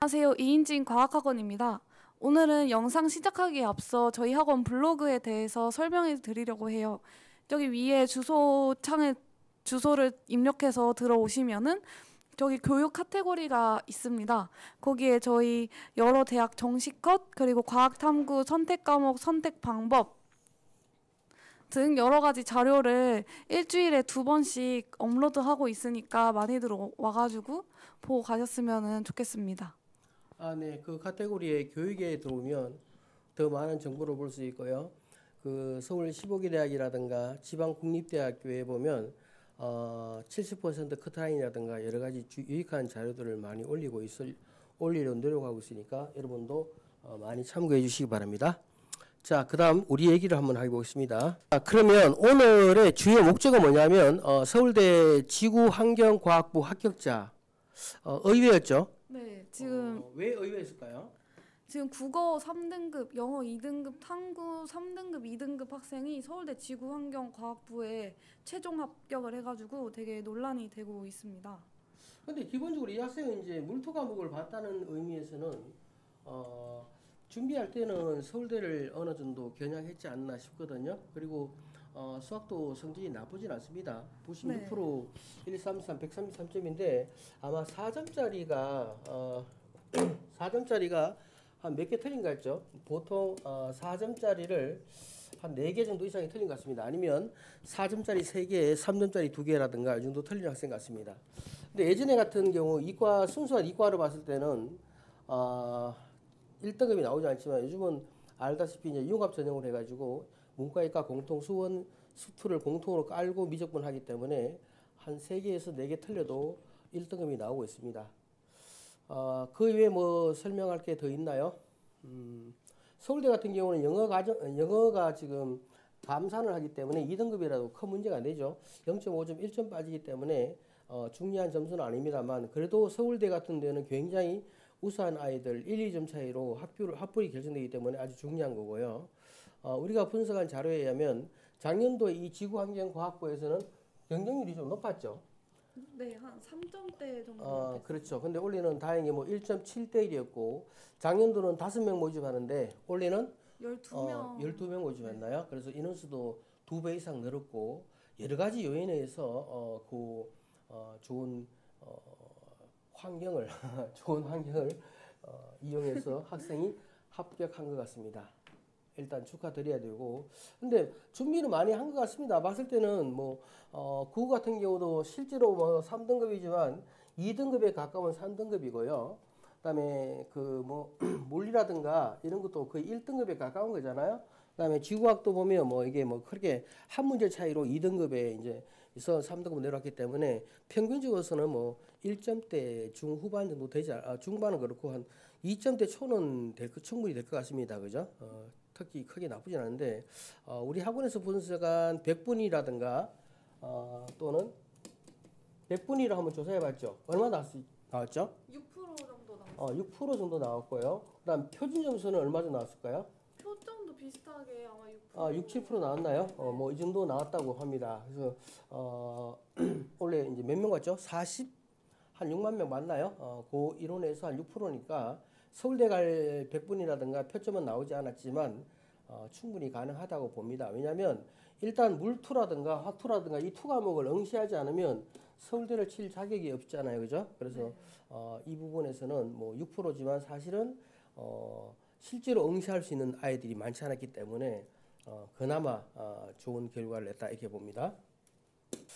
안녕하세요. 이인진 과학학원입니다. 오늘은 영상 시작하기에 앞서 저희 학원 블로그에 대해서 설명해 드리려고 해요. 여기 위에 주소창에 주소를 입력해서 들어오시면은 저기 교육 카테고리가 있습니다. 거기에 저희 여러 대학 정시 컷, 그리고 과학탐구 선택 과목 선택 방법 등 여러 가지 자료를 일주일에 2번씩 업로드하고 있으니까 많이들 와가지고 보고 가셨으면 좋겠습니다. 네. 그 카테고리에 교육에 들어오면 더 많은 정보를 볼 수 있고요. 그 서울 15기 대학이라든가 지방 국립대학교에 보면 70% 커트라인이라든가 여러 가지 유익한 자료들을 많이 올리려 노력하고 있으니까 여러분도 많이 참고해 주시기 바랍니다. 자, 그다음 우리 얘기를 한번 해보겠습니다. 그러면 오늘의 주요 목적은 뭐냐면 서울대 지구환경과학부 합격자 의외였죠. 네, 지금 왜 의외였을까요? 지금 국어 3등급, 영어 2등급, 탐구 3등급, 2등급 학생이 서울대 지구환경과학부에 최종 합격을 해가지고 되게 논란이 되고 있습니다. 근데 기본적으로 이 학생은 이제 물토 과목을 봤다는 의미에서는 준비할 때는 서울대를 어느 정도 겨냥했지 않나 싶거든요. 그리고 수학도 성적이 나쁘진 않습니다. 96%, 네. 133, 133점인데 아마 4점짜리가 4점짜리가 한 몇 개 틀린 것 같죠? 보통 4점짜리를 한 4개 정도 이상이 틀린 것 같습니다. 아니면 4점짜리 3개, 3점짜리 2개라든가 이 정도 틀린 학생 같습니다. 근데 예전에 같은 경우 이과, 순수한 이과로 봤을 때는 1등급이 나오지 않지만 요즘은 알다시피 이제 융합 전형을 해가지고 문과이과 공통 수투를 공통으로 깔고 미적분하기 때문에 한 3개에서 4개 틀려도 1등급이 나오고 있습니다. 그 외에 뭐 설명할 게 더 있나요? 서울대 같은 경우는 영어가 지금 감산을 하기 때문에 2등급이라도 큰 문제가 안 되죠. 0.5점, 1점 빠지기 때문에 중요한 점수는 아닙니다만 그래도 서울대 같은 데는 굉장히 우수한 아이들 1, 2점 차이로 합불이 결정되기 때문에 아주 중요한 거고요. 우리가 분석한 자료에 의하면 작년도 이 지구환경과학부에서는 경쟁률이 좀 높았죠. 네, 한 3점대 정도. 그렇죠. 근데 올해는 다행히 뭐 1.7대 1이었고 작년도는 5명 모집하는데 올해는 12명 모집했나요? 그래서 인원수도 2배 이상 늘었고 여러 가지 요인에 의해서 좋은 환경을 이용해서 학생이 합격한 것 같습니다. 일단 축하드려야 되고, 근데 준비는 많이 한 것 같습니다. 봤을 때는 뭐 국어 같은 경우도 실제로 뭐 3등급이지만 2등급에 가까운 3등급이고요. 그다음에 그 뭐 물리라든가 이런 것도 거의 1등급에 가까운 거잖아요. 그다음에 지구학도 보면 뭐 이게 뭐 크게 한 문제 차이로 2등급에 이제 3등급 내려왔기 때문에 평균적으로서는 뭐 1점대 중후반 정도 중반은 그렇고 한 2점대 초는 충분히 될 것 같습니다. 그죠? 특히 크게 나쁘진 않은데 우리 학원에서 분석한 100분이라든가 또는 100분위를 한번 조사해봤죠. 얼마 나왔죠? 6% 정도 나왔어요. 6% 정도 나왔고요. 그다음 표준 점수는 얼마 정도 나왔을까요? 표점도 비슷하게 아마 6%. 6, 7% 나왔나요? 뭐 이 정도 나왔다고 합니다. 그래서 원래 이제 몇 명 왔죠? 한 6만 명 맞나요? 그 이론에서 한 6%니까 서울대 갈 100분이라든가 표점은 나오지 않았지만 충분히 가능하다고 봅니다. 왜냐하면 일단 물투라든가 화투라든가 이 투 과목을 응시하지 않으면 서울대를 칠 자격이 없잖아요. 그죠? 그래서 이 부분에서는 뭐 6%지만 사실은 실제로 응시할 수 있는 아이들이 많지 않았기 때문에 그나마 좋은 결과를 냈다 이렇게 봅니다.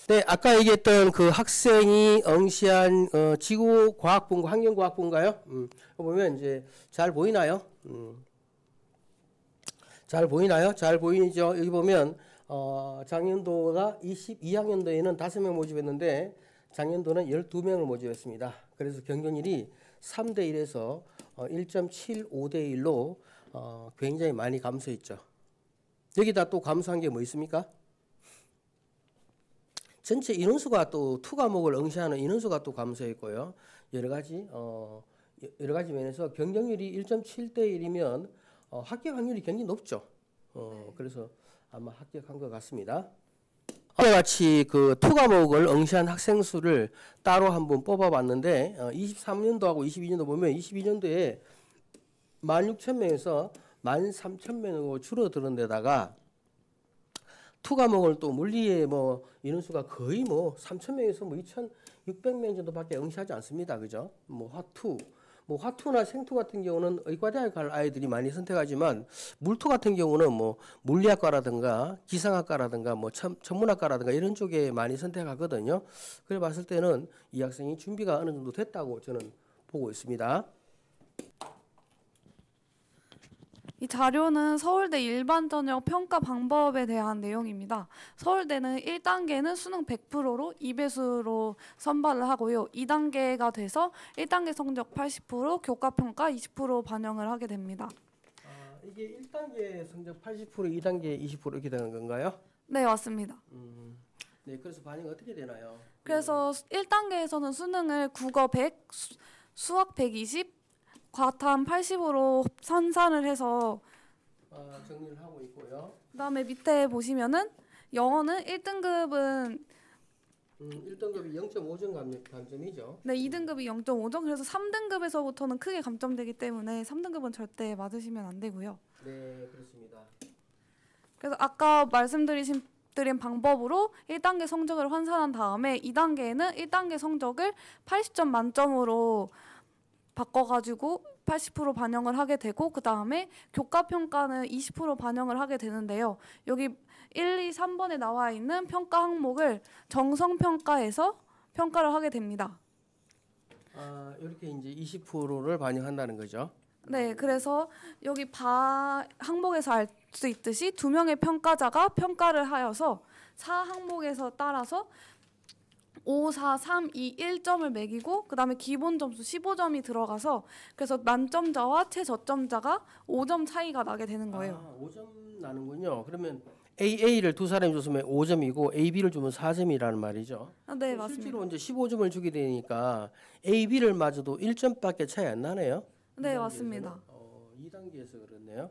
네, 아까 얘기했던 그 학생이 응시한 지구과학부인가 환경과학부인가요? 보면 이제 잘 보이나요? 잘 보이나요? 잘 보이죠? 여기 보면 작년도가 22학년도에는 5명 모집했는데 작년도는 12명을 모집했습니다. 그래서 경쟁률이 3대 1에서 1.75대 1로 굉장히 많이 감소했죠. 여기다 또 감소한 게 뭐 있습니까? 전체 인원수가 또 투 과목을 응시하는 인원수가 또 감소했고요. 여러 가지 면에서 경쟁률이 1.7대 1이면 합격 확률이 굉장히 높죠. 그래서 아마 합격한 것 같습니다. 이와 같이 그 투 과목을 응시한 학생 수를 따로 한번 뽑아봤는데 23년도하고 22년도 보면 22년도에 16,000명에서 13,000명으로 줄어드는 데다가 투 과목을 또 물리의 뭐 인원수가 거의 뭐 3,000명에서 뭐 2,600명 정도밖에 응시하지 않습니다. 그죠? 뭐 화투나 생투 같은 경우는 의과대학 갈 아이들이 많이 선택하지만 물투 같은 경우는 뭐 물리학과라든가 기상학과라든가 뭐 천문학과라든가 이런 쪽에 많이 선택하거든요. 그래 봤을 때는 이 학생이 준비가 어느 정도 됐다고 저는 보고 있습니다. 이 자료는 서울대 일반 전형 평가 방법에 대한 내용입니다. 서울대는 1단계는 수능 100%로 2배수로 선발을 하고요. 2단계가 돼서 1단계 성적 80%, 교과 평가 20% 반영을 하게 됩니다. 이게 1단계 성적 80%, 2단계 20% 이렇게 되는 건가요? 네, 맞습니다. 네, 그래서 반영이 어떻게 되나요? 그래서 1단계에서는 수능을 국어 100, 수학 120, 과탐 80으로 산산을 해서 정리를 하고 있고요. 그다음에 밑에 보시면은 영어는 1등급은 1등급이 0.5점 감점이죠. 네, 2등급이 0.5점. 그래서 3등급에서부터는 크게 감점되기 때문에 3등급은 절대 맞으시면 안 되고요. 네, 그렇습니다. 그래서 아까 말씀드린 방법으로 1단계 성적을 환산한 다음에 2단계에는 1단계 성적을 80점 만점으로 바꿔가지고 80% 반영을 하게 되고 그 다음에 교과평가는 20% 반영을 하게 되는데요. 여기 1, 2, 3번에 나와 있는 평가 항목을 정성평가에서 평가를 하게 됩니다. 이렇게 이제 20%를 반영한다는 거죠. 네, 그래서 여기 항목에서 알 수 있듯이 2명의 평가자가 평가를 하여서 4항목에서 따라서 5, 4, 3, 2, 1점을 매기고 그 다음에 기본 점수 15점이 들어가서 그래서 만점자와 최저점자가 5점 차이가 나게 되는 거예요. 5점 나는군요. 그러면 AA를 두 사람이 줬으면 5점이고 AB를 주면 4점이라는 말이죠. 네, 맞습니다. 실제로 이제 15점을 주게 되니까 AB를 맞아도 1점밖에 차이 안 나네요. 네, 맞습니다. 2단계에서 그렇네요.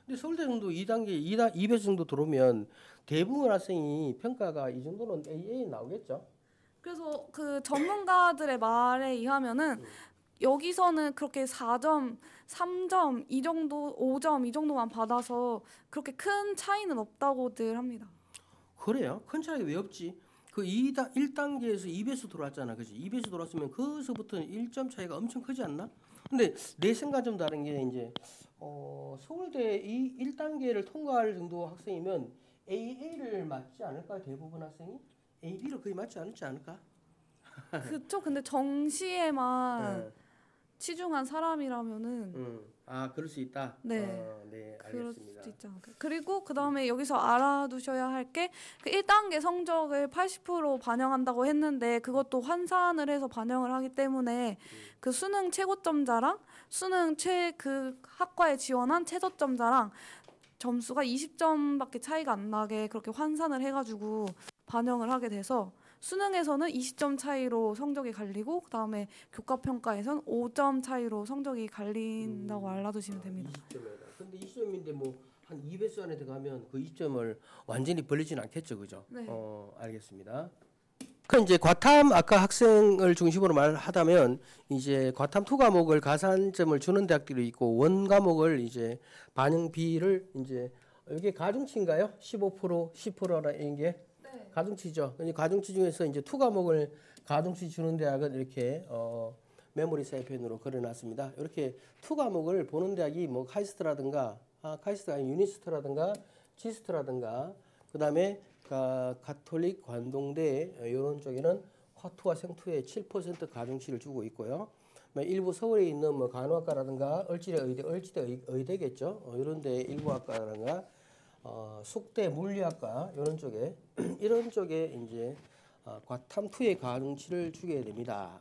근데 서울대정도 2단계 2배 정도 들어오면 대부분 학생이 평가가 이 정도는 AA 나오겠죠. 그래서 그 전문가들의 말에 의하면은 여기서는 그렇게 4점, 3점 이 정도, 5점 이 정도만 받아서 그렇게 큰 차이는 없다고들 합니다. 그래요? 큰 차이 왜 없지? 그 1단계에서 2배수 들어왔잖아. 그지? 2배수 들어왔으면 거기서부터는 1점 차이가 엄청 크지 않나? 근데 내 생각 좀 다른 게 이제 서울대 이 1단계를 통과할 정도 학생이면 AA를 맞지 않을까? 대부분 학생이 AB를 거의 맞지 않을까? 그쵸. 근데 정시에만 치중한 사람이라면은 그럴 수 있다. 네, 네, 그럴 알겠습니다. 수도 있지 않을까요? 그리고 그 다음에 여기서 알아두셔야 할 게 그 1단계 성적을 80% 반영한다고 했는데 그것도 환산을 해서 반영을 하기 때문에 그 수능 최고점자랑 수능 그 학과에 지원한 최저점자랑 점수가 20점밖에 차이가 안 나게 그렇게 환산을 해가지고 반영을 하게 돼서 수능에서는 20점 차이로 성적이 갈리고 그 다음에 교과평가에서는 5점 차이로 성적이 갈린다고 알아두시면 됩니다. 20점이다. 근데 20점인데 뭐 한 2배수 안에 들어가면 그 20점을 완전히 벌리지는 않겠죠, 그죠? 네. 알겠습니다. 그 이제 과탐 아까 학생을 중심으로 말하다면 이제 과탐 투 과목을 가산점을 주는 대학들이 있고 원 과목을 이제 반영비를 이제 이게 가중치인가요? 15%, 10%라는 게 네. 가중치죠. 가중치 중에서 이제 투 과목을 가중치 주는 대학은 이렇게 메모리 사이펜으로 그려놨습니다. 이렇게 투 과목을 보는 대학이 뭐 카이스트라든가 카이스트가 아닌 유니스트라든가 치스트라든가 그다음에 가톨릭 관동대 이런 쪽에는 화투와 생투에 7% 가중치를 주고 있고요. 일부 서울에 있는 뭐 간호학과라든가 얼지대 의대겠죠. 이런 데 일부 학과라든가 숙대 물리학과 이런 쪽에 이제 과탐 투의 가중치를 주게 됩니다.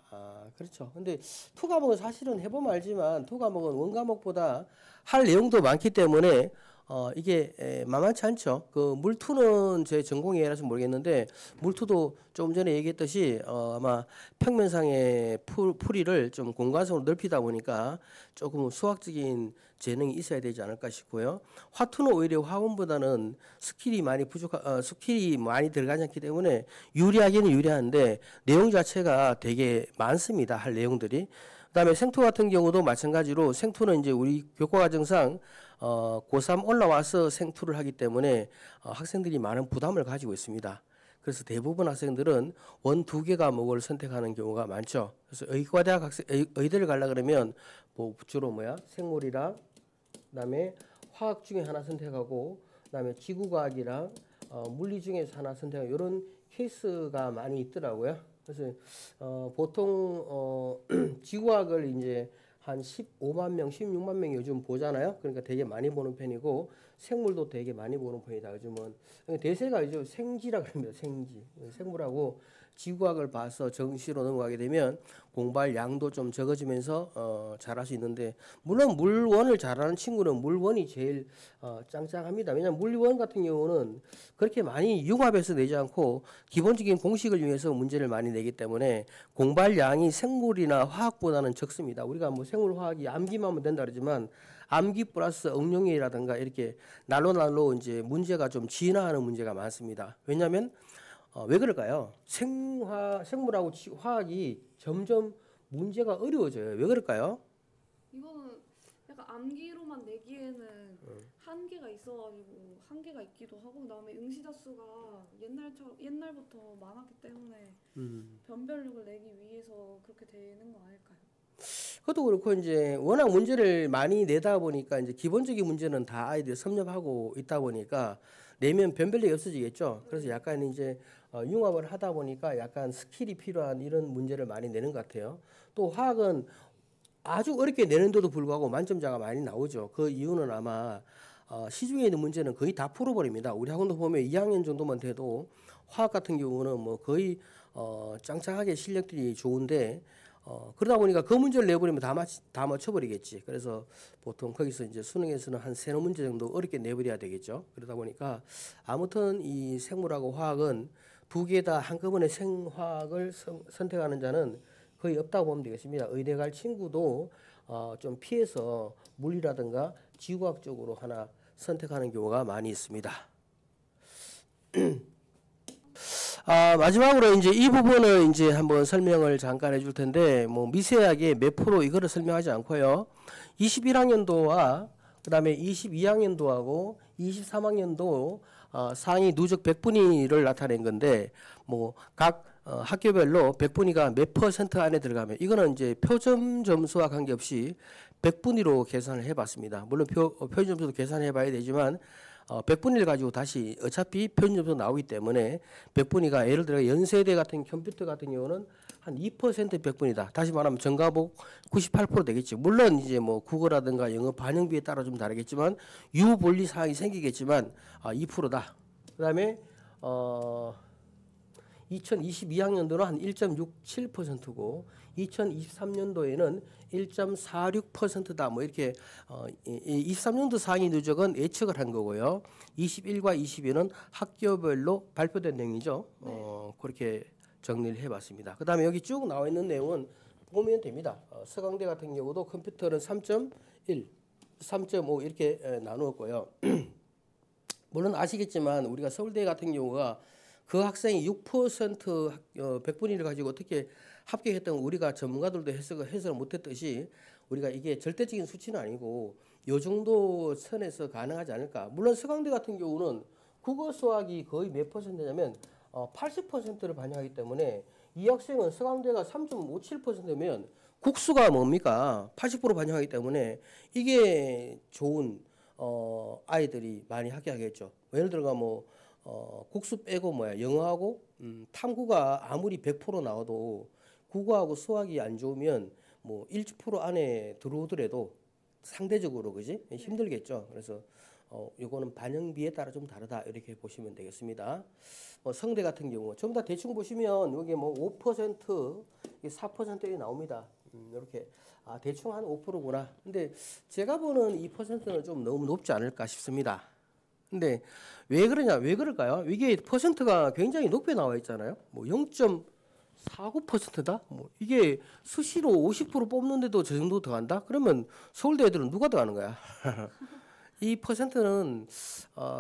그렇죠. 근데 투 과목은 사실은 해보면 알지만 투 과목은 원 과목보다 할 내용도 많기 때문에 이게 만만치 않죠. 그 물투는 제 전공이라서 모르겠는데 물투도 조금 전에 얘기했듯이 아마 평면상의 풀이를 좀 공간성으로 넓히다 보니까 조금 수학적인 재능이 있어야 되지 않을까 싶고요. 화투는 오히려 화원보다는 스킬이 많이 들어가지 않기 때문에 유리하기는 유리한데 내용 자체가 되게 많습니다. 할 내용들이. 그다음에 생투 같은 경우도 마찬가지로 생투는 이제 우리 교과과정상 고3 올라와서 생투를 하기 때문에 학생들이 많은 부담을 가지고 있습니다. 그래서 대부분 학생들은 원, 2개 과목을 선택하는 경우가 많죠. 그래서 의과대학 의대를 가려 그러면 뭐 주로 생물이랑 그다음에 화학 중에 하나 선택하고 그다음에 지구과학이랑 물리 중에서 하나 선택하고 이런 케이스가 많이 있더라고요. 그래서 보통 지구학을 이제 한 15만 명, 16만 명 요즘 보잖아요. 그러니까 되게 많이 보는 편이고 생물도 되게 많이 보는 편이다. 요즘은 대세가 요즘 생지라 그럽니다. 생지. 생물하고 지구학을 봐서 정시로 넘어가게 되면 공부할 양도 좀 적어지면서 잘할 수 있는데 물론 물원을 잘하는 친구는 물원이 제일 짱짱합니다. 왜냐하면 물원 같은 경우는 그렇게 많이 융합해서 내지 않고 기본적인 공식을 이용해서 문제를 많이 내기 때문에 공부할 양이 생물이나 화학보다는 적습니다. 우리가 뭐 생물 화학이 암기만 하면 된다 그러지만 암기 플러스 응용이라든가 이렇게 날로 이제 문제가 좀 진화하는 문제가 많습니다. 왜냐하면 왜 그럴까요? 생물하고 화학이 점점 문제가 어려워져요. 왜 그럴까요? 이거는 약간 암기로만 내기에는 한계가 있어가지고 한계가 있기도 하고 그다음에 응시자 수가 옛날부터 많았기 때문에 변별력을 내기 위해서 그렇게 되는 거 아닐까요? 그것도 그렇고 이제 워낙 문제를 많이 내다 보니까 이제 기본적인 문제는 다 아이들이 섭렵하고 있다 보니까 내면 변별력이 없어지겠죠. 그래서 약간 이제 융합을 하다 보니까 약간 스킬이 필요한 이런 문제를 많이 내는 것 같아요. 또 화학은 아주 어렵게 내는데도 불구하고 만점자가 많이 나오죠. 그 이유는 아마 시중에 있는 문제는 거의 다 풀어버립니다. 우리 학원도 보면 2학년 정도만 돼도 화학 같은 경우는 뭐 거의 짱짱하게 실력들이 좋은데 그러다 보니까 그 문제를 내버리면 다 맞춰버리겠지. 그래서 보통 거기서 이제 수능에서는 한 3문제 정도 어렵게 내버려야 되겠죠. 그러다 보니까 아무튼 이 생물하고 화학은 2개 다 한꺼번에 생화학을 선택하는 자는 거의 없다고 보면 되겠습니다. 의대 갈 친구도 좀 피해서 물리라든가 지구학 쪽으로 하나 선택하는 경우가 많이 있습니다. 마지막으로 이제 이 부분을 이제 한번 설명을 잠깐 해줄 텐데, 뭐 미세하게 몇 프로 이거를 설명하지 않고요. 21학년도와 그다음에 22학년도하고 23학년도 상위 누적 100분위를 나타낸 건데, 뭐 각 학교별로 100분위가 몇 % 안에 들어가면 이거는 이제 표점 점수와 관계없이 100분위로 계산을 해봤습니다. 물론 표점 점수도 계산해 봐야 되지만 100분위를 가지고 다시 어차피 표준 점수 나오기 때문에 100분위가 예를 들어 연세대 같은 컴퓨터 같은 경우는 한 2% 100분위다. 다시 말하면 전과복 98% 되겠죠. 물론 이제 뭐 국어라든가 영어 반영비에 따라 좀 다르겠지만 유본리 사항이 생기겠지만 2%다. 그다음에 2022학년도는 한 1.67%고 2023년도에는 1.46%다. 뭐 이렇게 23년도 상위 누적은 예측을 한 거고요. 21과 22는 학교별로 발표된 내용이죠. 그렇게 정리를 해봤습니다. 그다음에 여기 쭉 나와 있는 내용은 보면 됩니다. 서강대 같은 경우도 컴퓨터는 3.1, 3.5 이렇게 나누었고요. 물론 아시겠지만 우리가 서울대 같은 경우가 그 학생이 6% 100분위를 가지고 어떻게 합격했던 우리가 전문가들도 해석을 못했듯이 우리가 이게 절대적인 수치는 아니고 요 정도 선에서 가능하지 않을까. 물론 서강대 같은 경우는 국어 수학이 거의 몇 %냐면 80%를 반영하기 때문에 이 학생은 서강대가 3.57%면 국수가 뭡니까? 80% 반영하기 때문에 이게 좋은 아이들이 많이 합격하겠죠. 예를 들어가 뭐 국수 빼고 영어하고 탐구가 아무리 100% 나와도 국어하고 수학이 안 좋으면 뭐 1% 안에 들어오더라도 상대적으로 그지 힘들겠죠. 그래서 요거는 반영비에 따라 좀 다르다 이렇게 보시면 되겠습니다. 성대 같은 경우 좀 더 대충 보시면 여기 뭐 5%, 4% 나옵니다. 이렇게 대충 한 5%구나. 근데 제가 보는 2%는 좀 너무 높지 않을까 싶습니다. 근데 왜 그러냐? 왜 그럴까요? 이게 퍼센트가 굉장히 높게 나와 있잖아요. 뭐 0.49%다? 뭐 이게 수시로 50% 뽑는데도 저 정도 들어간다? 그러면 서울대 애들은 누가 들어가는 거야? 이 퍼센트는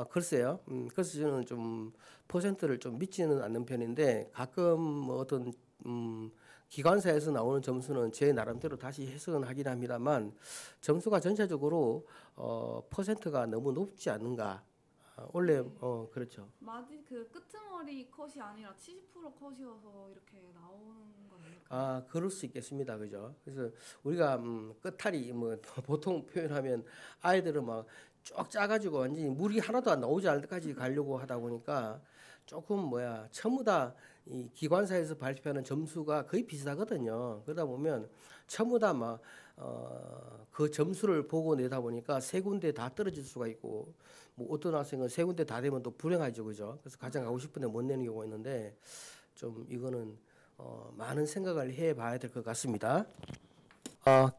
글쎄요. 그래서 저는 좀 퍼센트를 좀 믿지는 않는 편인데 가끔 뭐 어떤 기관사에서 나오는 점수는 제 나름대로 다시 해석은 하긴 합니다만 점수가 전체적으로 퍼센트가 너무 높지 않는가? 원래 그렇죠. 마지 그 끄트머리 컷이 아니라 70% 컷이어서 이렇게 나오는 거 아닐까요? 그럴 수 있겠습니다. 그죠? 그래서 우리가 끝탈이 뭐 보통 표현하면 아이들은 막 쭉 짜가지고 완전히 물이 하나도 안 나오지 않을 때까지 가려고 하다 보니까 조금 전부 다 이 기관사에서 발표하는 점수가 거의 비슷하거든요. 그러다 보면 전부 다 막 그 점수를 보고 내다 보니까 세 군데 다 떨어질 수가 있고 뭐 어떤 학생은 세 군데 다 되면 또 불행하죠, 그죠? 그래서 가장 가고 싶은데 못 내는 경우가 있는데 좀 이거는 많은 생각을 해봐야 될 것 같습니다.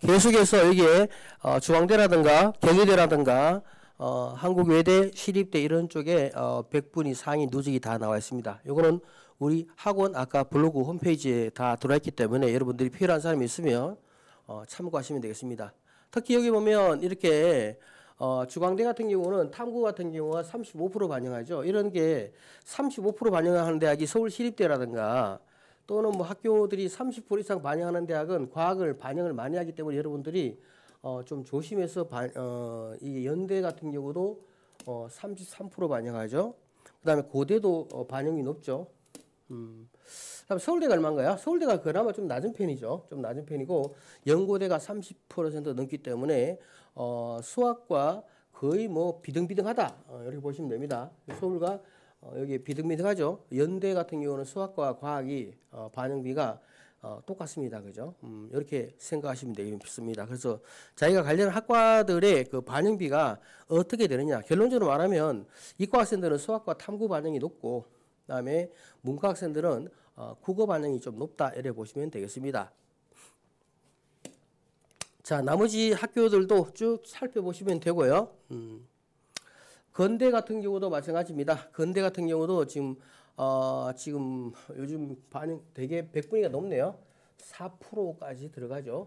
계속해서 여기에 중앙대라든가 경희대라든가 한국외대, 시립대 이런 쪽에 100분위 상위 누적이 다 나와 있습니다. 요거는 우리 학원 아까 블로그 홈페이지에 다 들어와 있기 때문에 여러분들이 필요한 사람이 있으면 참고하시면 되겠습니다. 특히 여기 보면 이렇게 중앙대 같은 경우는 탐구 같은 경우가 35% 반영하죠. 이런 게 35% 반영하는 대학이 서울시립대라든가 또는 뭐 학교들이 30% 이상 반영하는 대학은 과학을 반영을 많이 하기 때문에 여러분들이 좀 조심해서 이 연대 같은 경우도 33% 반영하죠. 그다음에 고대도 반영이 높죠. 그다음 서울대가 얼마인가요? 서울대가 그나마 좀 낮은 편이죠. 좀 낮은 편이고 연고대가 30% 넘기 때문에 수학과 거의 뭐 비등비등하다 이렇게 보시면 됩니다. 서울과 여기 비등비등하죠. 연대 같은 경우는 수학과 과학이 반영비가 똑같습니다. 그죠? 이렇게 생각하시면 되겠습니다. 그래서 자기가 관련 학과들의 그 반영비가 어떻게 되느냐. 결론적으로 말하면 이과 학생들은 수학과 탐구 반영이 높고 그다음에 문과 학생들은 국어 반영이 좀 높다 이렇게 보시면 되겠습니다. 자, 나머지 학교들도 쭉 살펴보시면 되고요. 건대 같은 경우도 마찬가지입니다. 건대 같은 경우도 지금 요즘 반영 되게 100분위가 높네요. 4%까지 들어가죠.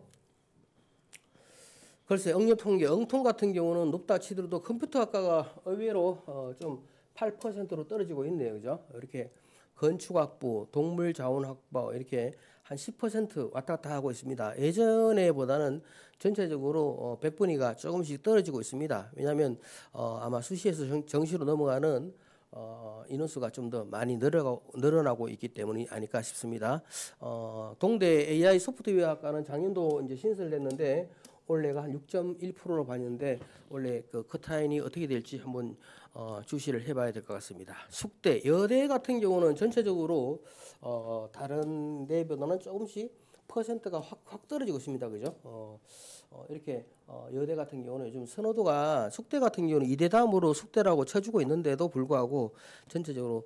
글쎄 응용통계, 응통 같은 경우는 높다 치더라도 컴퓨터학과가 의외로 좀 8%로 떨어지고 있네요. 그죠? 이렇게 건축학부, 동물자원학부 이렇게 한 10% 왔다 갔다 하고 있습니다. 예전에보다는 전체적으로 100분위가 조금씩 떨어지고 있습니다. 왜냐하면 아마 수시에서 정시로 넘어가는 인원수가 좀 더 많이 늘어나고 있기 때문이 아닐까 싶습니다. 동대 AI 소프트웨어학과는 작년도 이제 신설됐는데 올해가 한 6.1%로 봤는데 원래 그 커트라인이 어떻게 될지 한번 주시를 해봐야 될 것 같습니다. 숙대, 여대 같은 경우는 전체적으로 다른 데보다는 조금씩 퍼센트가 확 떨어지고 있습니다. 그죠? 이렇게 여대 같은 경우는 요즘 선호도가 숙대 같은 경우는 이대 다음으로 숙대라고 쳐주고 있는데도 불구하고 전체적으로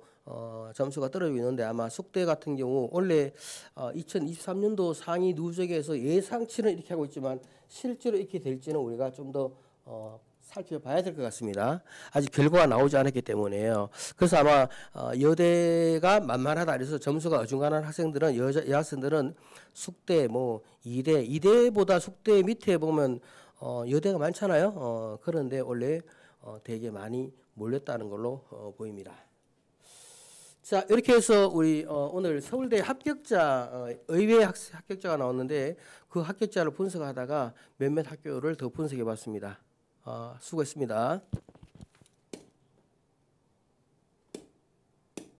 점수가 떨어지고 있는데 아마 숙대 같은 경우 원래 2023년도 상위 누적에서 예상치는 이렇게 하고 있지만 실제로 이렇게 될지는 우리가 좀 더 살펴봐야 될 것 같습니다. 아직 결과가 나오지 않았기 때문에요. 그래서 아마 여대가 만만하다 그래서 점수가 어중간한 학생들은 여학생들은 숙대 뭐 이대보다 숙대 밑에 보면 여대가 많잖아요. 그런데 원래 되게 많이 몰렸다는 걸로 보입니다. 자, 이렇게 해서 우리 오늘 서울대 합격자 의외 합격자가 나왔는데 그 합격자를 분석하다가 몇몇 학교를 더 분석해 봤습니다. 수고했습니다.